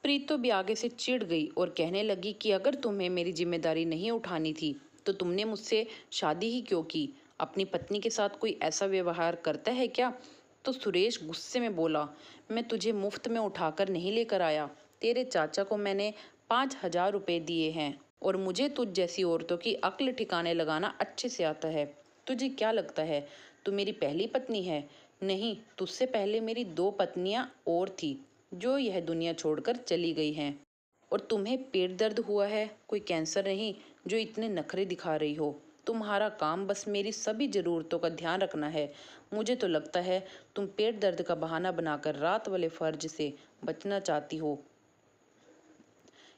प्रीतो भी आगे से चिढ़ गई और कहने लगी कि अगर तुम्हें मेरी जिम्मेदारी नहीं उठानी थी तो तुमने मुझसे शादी ही क्यों की। अपनी पत्नी के साथ कोई ऐसा व्यवहार करता है क्या? तो सुरेश गुस्से में बोला, मैं तुझे मुफ्त में उठाकर नहीं लेकर आया। तेरे चाचा को मैंने 5,000 रुपये दिए हैं और मुझे तुझ जैसी औरतों की अक्ल ठिकाने लगाना अच्छे से आता है। तुझे क्या लगता है तू मेरी पहली पत्नी है? नहीं, तुझसे पहले मेरी 2 पत्नियां और थी जो यह दुनिया छोड़कर चली गई हैं। और तुम्हें पेट दर्द हुआ है, कोई कैंसर नहीं जो इतने नखरे दिखा रही हो। तुम्हारा काम बस मेरी सभी ज़रूरतों का ध्यान रखना है। मुझे तो लगता है तुम पेट दर्द का बहाना बनाकर रात वाले फर्ज से बचना चाहती हो।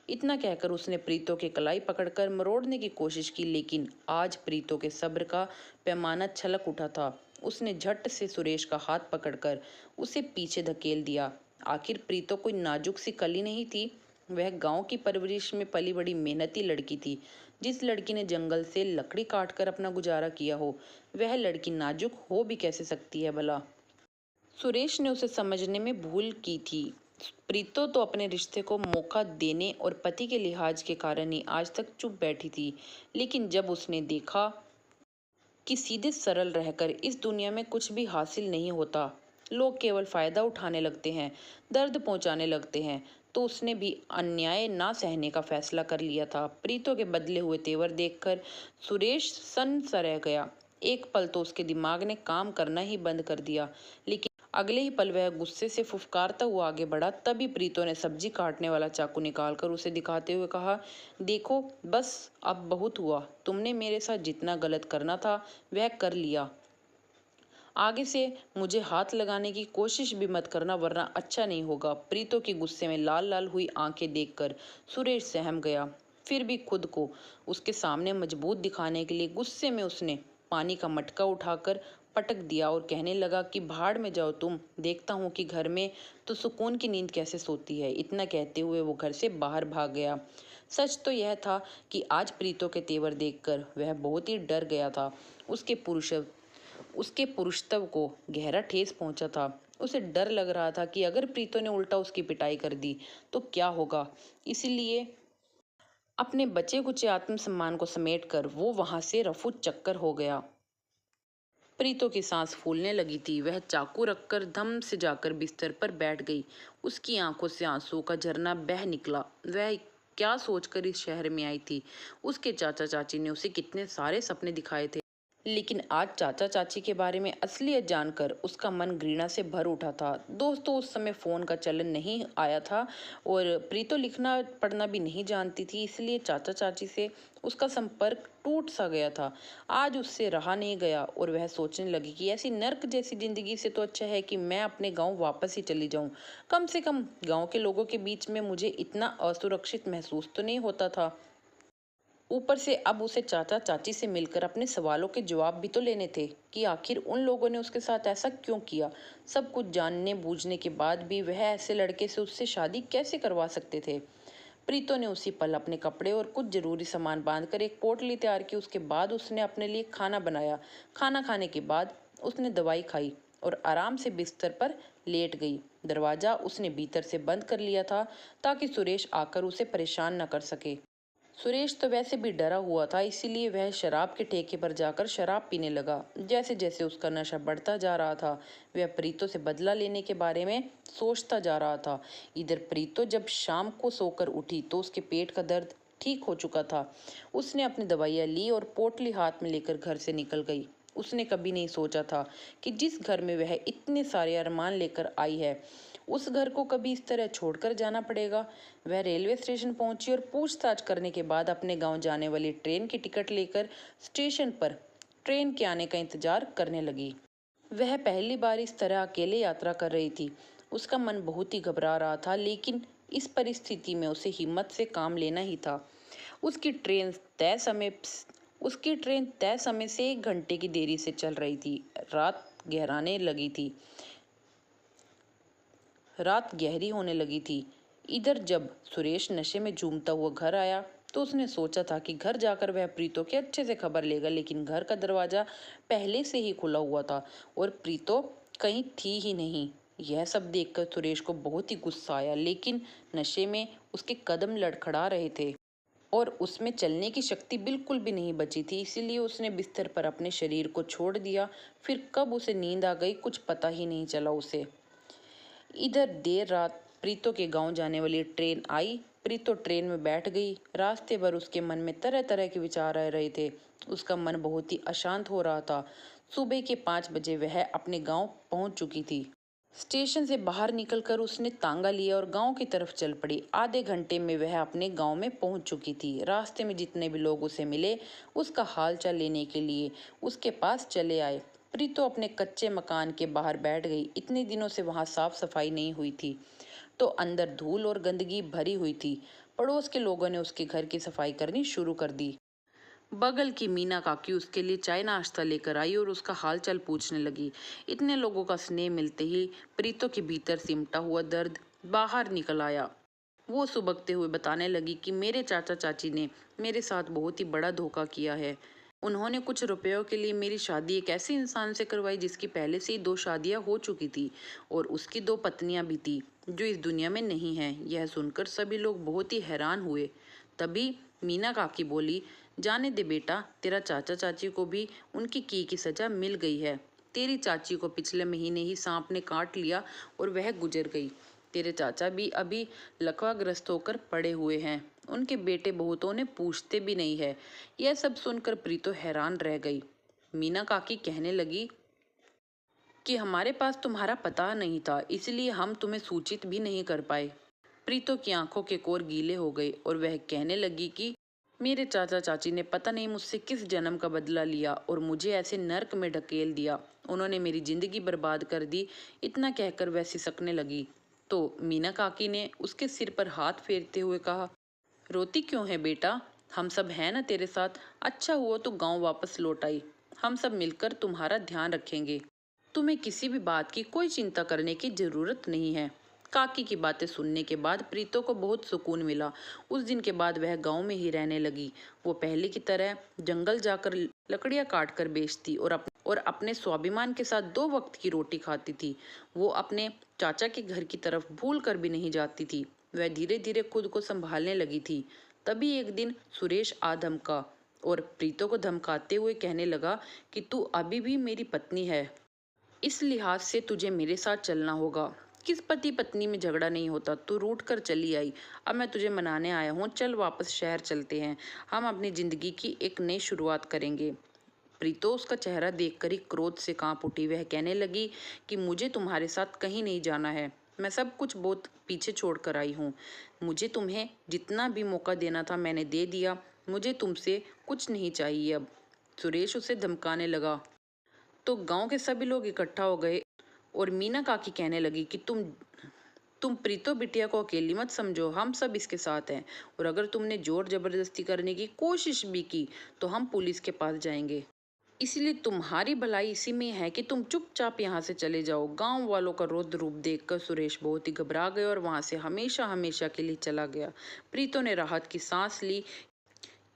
इतना कहकर उसने प्रीतो के कलाई पकड़कर मरोड़ने की कोशिश की, लेकिन आज प्रीतो के सब्र का पैमाना छलक उठा था। उसने झट से सुरेश का हाथ पकड़कर उसे पीछे धकेल दिया। आखिर प्रीतो कोई नाजुक सी कली नहीं थी। वह गांव की परवरिश में पली बड़ी मेहनती लड़की थी। जिस लड़की ने जंगल से लकड़ी काटकर अपना गुजारा किया हो, वह लड़की नाजुक हो भी कैसे सकती है भला? सुरेश ने उसे समझने में भूल की थी। प्रीतो तो अपने रिश्ते को मौका देने और पति के लिहाज के कारण ही आज तक चुप बैठी थी। लेकिन जब उसने देखा कि सीधे सरल रहकर इस दुनिया में कुछ भी हासिल नहीं होता, लोग केवल फायदा उठाने लगते हैं, दर्द पहुंचाने लगते हैं, तो उसने भी अन्याय ना सहने का फैसला कर लिया था। प्रीतो के बदले हुए तेवर देखकर सुरेश सन्न सा रह गया। एक पल तो उसके दिमाग ने काम करना ही बंद कर दिया, लेकिन अगले ही पल वह गुस्से से फुफकारता हुआ आगे बढ़ा। तभी प्रीतो ने सब्जी काटने वाला चाकू निकालकर उसे दिखाते हुए कहा, देखो बस अब बहुत हुआ। तुमने मेरे साथ जितना गलत करना था वह कर लिया। आगे से मुझे हाथ लगाने की कोशिश भी मत करना, वरना अच्छा नहीं होगा। प्रीतो की गुस्से में लाल लाल हुई आंखें देखकर सुरेश सहम गया। फिर भी खुद को उसके सामने मजबूत दिखाने के लिए गुस्से में उसने पानी का मटका उठाकर पटक दिया और कहने लगा कि भाड़ में जाओ तुम, देखता हूँ कि घर में तो सुकून की नींद कैसे सोती है। इतना कहते हुए वो घर से बाहर भाग गया। सच तो यह था कि आज प्रीतो के तेवर देखकर वह बहुत ही डर गया था। उसके पुरुषत्व को गहरा ठेस पहुंचा था। उसे डर लग रहा था कि अगर प्रीतो ने उल्टा उसकी पिटाई कर दी तो क्या होगा। इसीलिए अपने बचे कुचे आत्मसम्मान को समेटकर वो वहां से रफू चक्कर हो गया। प्रीतो की सांस फूलने लगी थी। वह चाकू रखकर धम से जाकर बिस्तर पर बैठ गई। उसकी आंखों से आंसू का झरना बह निकला। वह क्या सोचकर इस शहर में आई थी? उसके चाचा चाची ने उसे कितने सारे सपने दिखाए थे, लेकिन आज चाचा चाची के बारे में असलियत जानकर उसका मन घृणा से भर उठा था। दोस्तों, उस समय फ़ोन का चलन नहीं आया था और प्रीतो लिखना पढ़ना भी नहीं जानती थी, इसलिए चाचा चाची से उसका संपर्क टूट सा गया था। आज उससे रहा नहीं गया और वह सोचने लगी कि ऐसी नर्क जैसी ज़िंदगी से तो अच्छा है कि मैं अपने गांव वापस ही चली जाऊं। कम से कम गांव के लोगों के बीच में मुझे इतना असुरक्षित महसूस तो नहीं होता था। ऊपर से अब उसे चाचा चाची से मिलकर अपने सवालों के जवाब भी तो लेने थे कि आखिर उन लोगों ने उसके साथ ऐसा क्यों किया। सब कुछ जानने बूझने के बाद भी वह ऐसे लड़के से उससे शादी कैसे करवा सकते थे। प्रीतो ने उसी पल अपने कपड़े और कुछ जरूरी सामान बांधकर एक पोटली तैयार की। उसके बाद उसने अपने लिए खाना बनाया। खाना खाने के बाद उसने दवाई खाई और आराम से बिस्तर पर लेट गई। दरवाजा उसने भीतर से बंद कर लिया था ताकि सुरेश आकर उसे परेशान न कर सके। सुरेश तो वैसे भी डरा हुआ था, इसीलिए वह शराब के ठेके पर जाकर शराब पीने लगा। जैसे जैसे उसका नशा बढ़ता जा रहा था, वह प्रीतो से बदला लेने के बारे में सोचता जा रहा था। इधर प्रीतो जब शाम को सोकर उठी तो उसके पेट का दर्द ठीक हो चुका था। उसने अपनी दवाइयाँ ली और पोटली हाथ में लेकर घर से निकल गई। उसने कभी नहीं सोचा था कि जिस घर में वह इतने सारे अरमान लेकर आई है, उस घर को कभी इस तरह छोड़कर जाना पड़ेगा। वह रेलवे स्टेशन पहुंची और पूछताछ करने के बाद अपने गांव जाने वाली ट्रेन की टिकट लेकर स्टेशन पर ट्रेन के आने का इंतजार करने लगी। वह पहली बार इस तरह अकेले यात्रा कर रही थी। उसका मन बहुत ही घबरा रहा था, लेकिन इस परिस्थिति में उसे हिम्मत से काम लेना ही था। उसकी ट्रेन तय समय उसकी ट्रेन तय समय से 1 घंटे की देरी से चल रही थी। रात गहरी होने लगी थी। इधर जब सुरेश नशे में झूमता हुआ घर आया तो उसने सोचा था कि घर जाकर वह प्रीतो की अच्छे से खबर लेगा, लेकिन घर का दरवाजा पहले से ही खुला हुआ था और प्रीतो कहीं थी ही नहीं। यह सब देखकर सुरेश को बहुत ही गुस्सा आया, लेकिन नशे में उसके कदम लड़खड़ा रहे थे और उसमें चलने की शक्ति बिल्कुल भी नहीं बची थी। इसीलिए उसने बिस्तर पर अपने शरीर को छोड़ दिया। फिर कब उसे नींद आ गई कुछ पता ही नहीं चला उसे। इधर देर रात प्रीतो के गांव जाने वाली ट्रेन आई। प्रीतो ट्रेन में बैठ गई। रास्ते भर उसके मन में तरह तरह के विचार आ रहे थे। उसका मन बहुत ही अशांत हो रहा था। सुबह के 5 बजे वह अपने गांव पहुंच चुकी थी। स्टेशन से बाहर निकलकर उसने तांगा लिया और गांव की तरफ चल पड़ी। आधे घंटे में वह अपने गांव में पहुंच चुकी थी। रास्ते में जितने भी लोग उसे मिले उसका हालचाल लेने के लिए उसके पास चले आए। प्रीतो अपने कच्चे मकान के बाहर बैठ गई। इतने दिनों से वहां साफ सफाई नहीं हुई थी तो अंदर धूल और गंदगी भरी हुई थी। पड़ोस के लोगों ने उसके घर की सफाई करनी शुरू कर दी। बगल की मीना काकी उसके लिए चाय नाश्ता लेकर आई और उसका हालचाल पूछने लगी। इतने लोगों का स्नेह मिलते ही प्रीतो के भीतर सिमटा हुआ दर्द बाहर निकल आया। वो सुबकते हुए बताने लगी कि मेरे चाचा चाची ने मेरे साथ बहुत ही बड़ा धोखा किया है। उन्होंने कुछ रुपयों के लिए मेरी शादी एक ऐसे इंसान से करवाई जिसकी पहले से ही 2 शादियां हो चुकी थी और उसकी 2 पत्नियां भी थी जो इस दुनिया में नहीं हैं। यह सुनकर सभी लोग बहुत ही हैरान हुए। तभी मीना काकी बोली, जाने दे बेटा, तेरा चाचा चाची को भी उनकी की सजा मिल गई है। तेरी चाची को पिछले महीने ही सांप ने काट लिया और वह गुजर गई। तेरे चाचा भी अभी लकवाग्रस्त होकर पड़े हुए हैं। उनके बेटे बहुतों ने पूछते भी नहीं है। यह सब सुनकर प्रीतो हैरान रह गई। मीना काकी कहने लगी कि हमारे पास तुम्हारा पता नहीं था, इसलिए हम तुम्हें सूचित भी नहीं कर पाए। प्रीतो की आंखों के कोर गीले हो गए और वह कहने लगी कि मेरे चाचा चाची ने पता नहीं मुझसे किस जन्म का बदला लिया और मुझे ऐसे नर्क में ढकेल दिया। उन्होंने मेरी जिंदगी बर्बाद कर दी। इतना कहकर वह सिसकने लगी तो मीना काकी ने उसके सिर पर हाथ फेरते हुए कहा, रोती क्यों है बेटा, हम सब हैं ना तेरे साथ। अच्छा हुआ तो गांव वापस लौट आई। हम सब मिलकर तुम्हारा ध्यान रखेंगे। तुम्हें किसी भी बात की कोई चिंता करने की जरूरत नहीं है। काकी की बातें सुनने के बाद प्रीतो को बहुत सुकून मिला। उस दिन के बाद वह गांव में ही रहने लगी। वो पहले की तरह जंगल जाकर लकड़ियां काट कर बेचती और अपने स्वाभिमान के साथ 2 वक्त की रोटी खाती थी। वो अपने चाचा के घर की तरफ भूल कर भी नहीं जाती थी। वह धीरे धीरे खुद को संभालने लगी थी। तभी एक दिन सुरेश आ धमका और प्रीतो को धमकाते हुए कहने लगा कि तू अभी भी मेरी पत्नी है। इस लिहाज से तुझे मेरे साथ चलना होगा। किस पति पत्नी में झगड़ा नहीं होता। तू रूठ कर चली आई। अब मैं तुझे मनाने आया हूँ। चल वापस शहर चलते हैं। हम अपनी जिंदगी की एक नई शुरुआत करेंगे। प्रीतो उसका चेहरा देखकर ही क्रोध से कांप उठी। वह कहने लगी कि मुझे तुम्हारे साथ कहीं नहीं जाना है। मैं सब कुछ बहुत पीछे छोड़ कर आई हूँ। मुझे तुम्हें जितना भी मौका देना था मैंने दे दिया। मुझे तुमसे कुछ नहीं चाहिए अब। सुरेश उसे धमकाने लगा तो गांव के सभी लोग इकट्ठा हो गए और मीना काकी कहने लगी कि तुम प्रीतो बिटिया को अकेली मत समझो। हम सब इसके साथ हैं और अगर तुमने जोर जबरदस्ती करने की कोशिश भी की तो हम पुलिस के पास जाएंगे। इसलिए तुम्हारी भलाई इसी में है कि तुम चुपचाप यहाँ से चले जाओ। गांव वालों का रौद्र रूप देखकर सुरेश बहुत ही घबरा गया और वहां से हमेशा हमेशा के लिए चला गया। प्रीतो ने राहत की सांस ली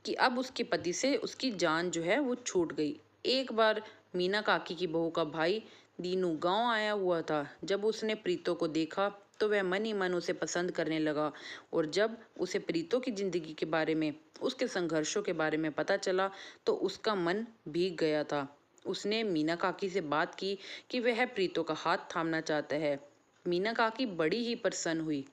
कि अब उसके पति से उसकी जान जो है वो छूट गई। एक बार मीना काकी की बहू का भाई दीनू गांव आया हुआ था। जब उसने प्रीतो को देखा तो वह मन ही मन उसे पसंद करने लगा और जब उसे प्रीतो की जिंदगी के बारे में, उसके संघर्षों के बारे में पता चला तो उसका मन भीग गया था। उसने मीना काकी से बात की कि वह प्रीतो का हाथ थामना चाहता है। मीना काकी बड़ी ही प्रसन्न हुई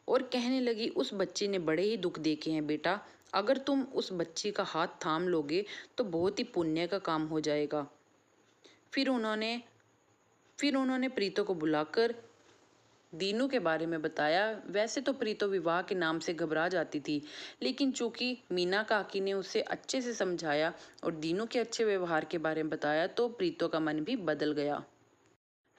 और कहने लगी, उस बच्ची ने बड़े ही दुख देखे हैं बेटा। अगर तुम उस बच्ची का हाथ थाम लोगे तो बहुत ही पुण्य का काम हो जाएगा। फिर उन्होंने फिर उन्होंने प्रीतो को बुलाकर दीनू के बारे में बताया। वैसे तो प्रीतो विवाह के नाम से घबरा जाती थी, लेकिन चूंकि मीना काकी ने उसे अच्छे से समझाया और दीनू के अच्छे व्यवहार के बारे में बताया तो प्रीतो का मन भी बदल गया।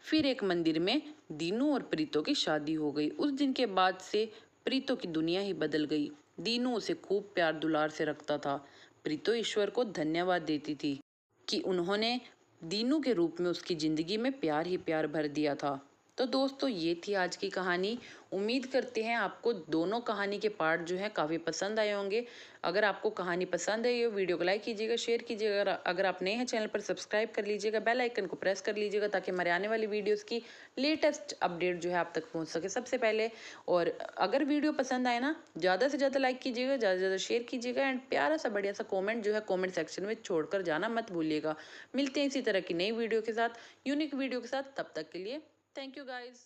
फिर एक मंदिर में दीनू और प्रीतो की शादी हो गई। उस दिन के बाद से प्रीतो की दुनिया ही बदल गई। दीनू उसे खूब प्यार दुलार से रखता था। प्रीतो ईश्वर को धन्यवाद देती थी कि उन्होंने दीनू के रूप में उसकी जिंदगी में प्यार ही प्यार भर दिया था। तो दोस्तों ये थी आज की कहानी। उम्मीद करते हैं आपको दोनों कहानी के पार्ट जो हैं काफ़ी पसंद आए होंगे। अगर आपको कहानी पसंद आई हो, वीडियो को लाइक कीजिएगा, शेयर कीजिएगा। अगर आप नए हैं चैनल पर सब्सक्राइब कर लीजिएगा, बेल आइकन को प्रेस कर लीजिएगा ताकि हमारे आने वाली वीडियोज़ की लेटेस्ट अपडेट जो है आप तक पहुँच सके सबसे पहले। और अगर वीडियो पसंद आए ना, ज़्यादा से ज़्यादा लाइक कीजिएगा, ज़्यादा से ज़्यादा शेयर कीजिएगा एंड प्यारा सा बढ़िया सा कॉमेंट जो है कॉमेंट सेक्शन में छोड़कर जाना मत भूलिएगा। मिलते हैं इसी तरह की नई वीडियो के साथ, यूनिक वीडियो के साथ। तब तक के लिए थैंक यू गाइज।